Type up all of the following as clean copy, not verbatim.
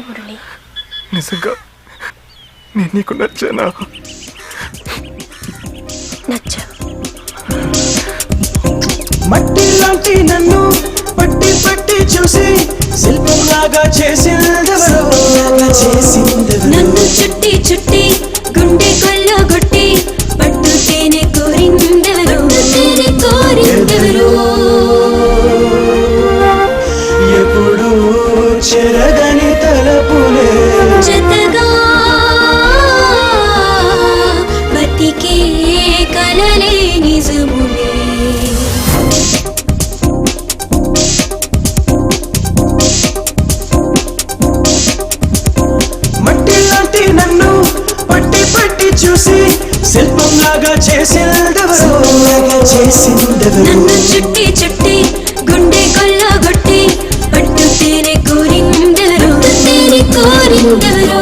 మురళి. నిజంగా నేను నీకు నచ్చానా? నచ్చా. మట్టి లాంటి నన్ను పట్టి పట్టి చూసి శిల్పంలాగా చేసిందెవరో. నన్ను చుట్టి చుట్టి గుండె కొల్లగొట్టి పట్టు తేనె కోరిందెవరో. ఎప్పుడు చెరగని తలపులే జతగా బతికే కలలే నిజములే. మట్టి లాంటి నన్ను పట్టి పట్టి చూసి శిల్పంలాగా చేసిందెవరో. నన్ను చుట్టి చుట్టి గుండె కొల్లగొట్టి పట్టు తేనె కోరిందెవరో. తేనె కోరిందెవరో.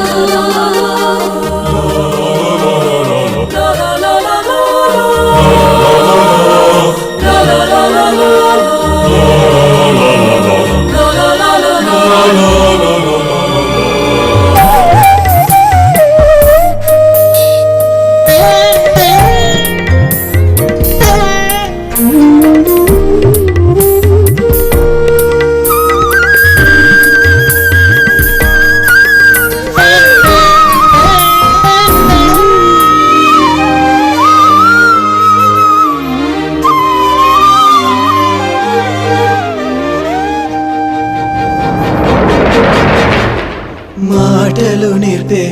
మాటలు నేర్పే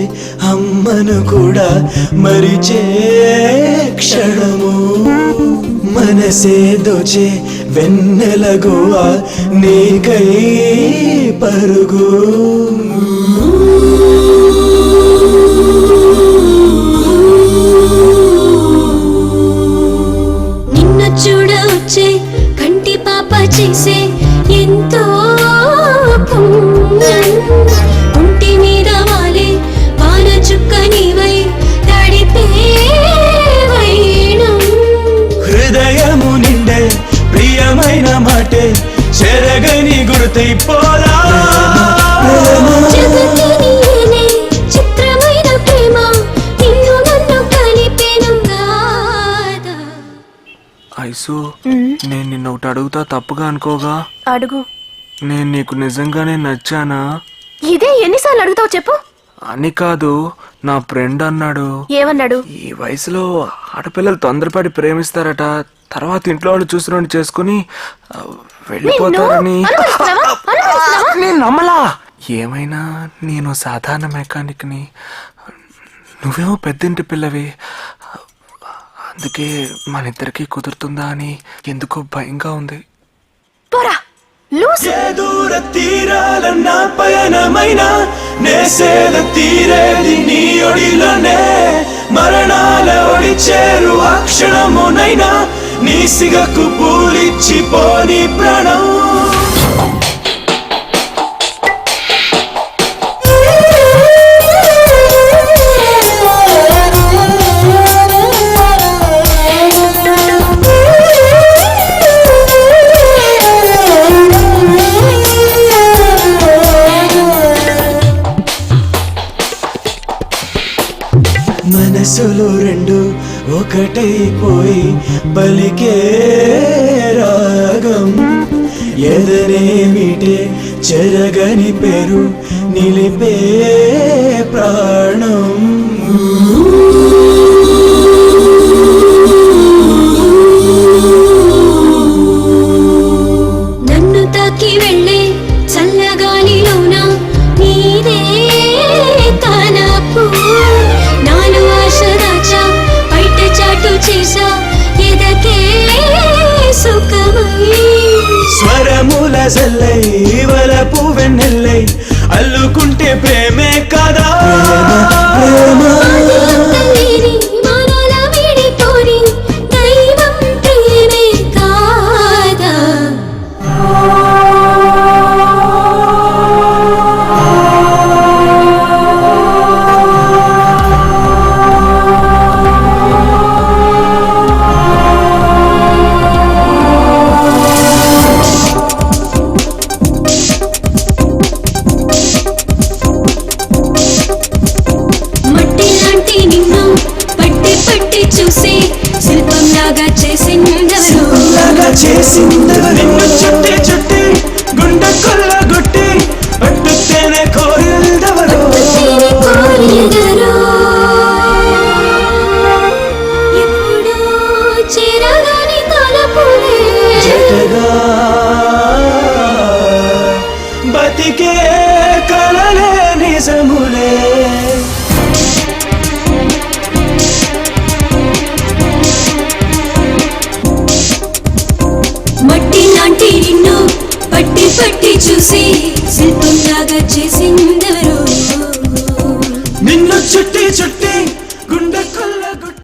అమ్మను కూడా మరిచే క్షణము. మనసే దోచే వెన్నెలగువా నీకై పరుగు. నిన్ను చూడవచ్చే కంటి పాప చేసే ఎంతో పుణ్యం. ఒంటి మీద వాలే వాన చుక్క నీవై తడిపే వైనం. హృదయము నిండే ప్రియమైన మాటే చెరగని గుర్తై పోరా. జగతి నీనే చిత్రమైన ప్రేమ నిన్ను నన్ను కలిపేను గాదా. ఐసు, నేను నిన్న ఒకటి అడుగుతా తప్పుగా అనుకోగా? అడుగు. నేను నీకు నిజంగానే నచ్చానా? ఇదే ఎన్నిసార్లు అడుగుతావు చెప్పు. అని కాదు, నా ఫ్రెండ్ అన్నాడు. ఏమన్నాడు? ఈ వయసులో ఆడపిల్లలు తొందరపడి ప్రేమిస్తారట, తర్వాత ఇంట్లో వాళ్ళు చూసినోడిని చేసుకుని వెళ్ళిపోతారని. నేను నమ్మలా. ఏమైనా నేను సాధారణ మెకానిక్ ని, నువ్వేమో పెద్దింటి పిల్లవి. అందుకే మన ఇద్దరికి కుదురుతుందా అని ఎందుకో భయంగా ఉంది. పోరా లూసు. దూర తీరాలన్న పయనమైన నేసేల తీరేది నీ ఒడిలోనే. మరణాల ఒడి చేరు ఆ క్షణమునైనా నీ సిగకు పూలిచ్చి పోని ప్రాణం. మనసులు రెండు ఒకటైపోయి పలికే రాగం. ఎదరేమిటే చెరగని పేరు నిలిపే ప్రాణం. నన్ను తాకి వెళ్ళే చల్లగాలిలోన నీదే తనపు. నాలు ఆశ దాచా బయట చాటు చేసా ఎదకే సుఖమై. స్వరముల జల్లై వలపు వెన్నెల్లై అల్లుకుంటే ప్రేమే కదా. మానాల వీడిపోని దైవం ప్రేమే కాదా. మురిసిందా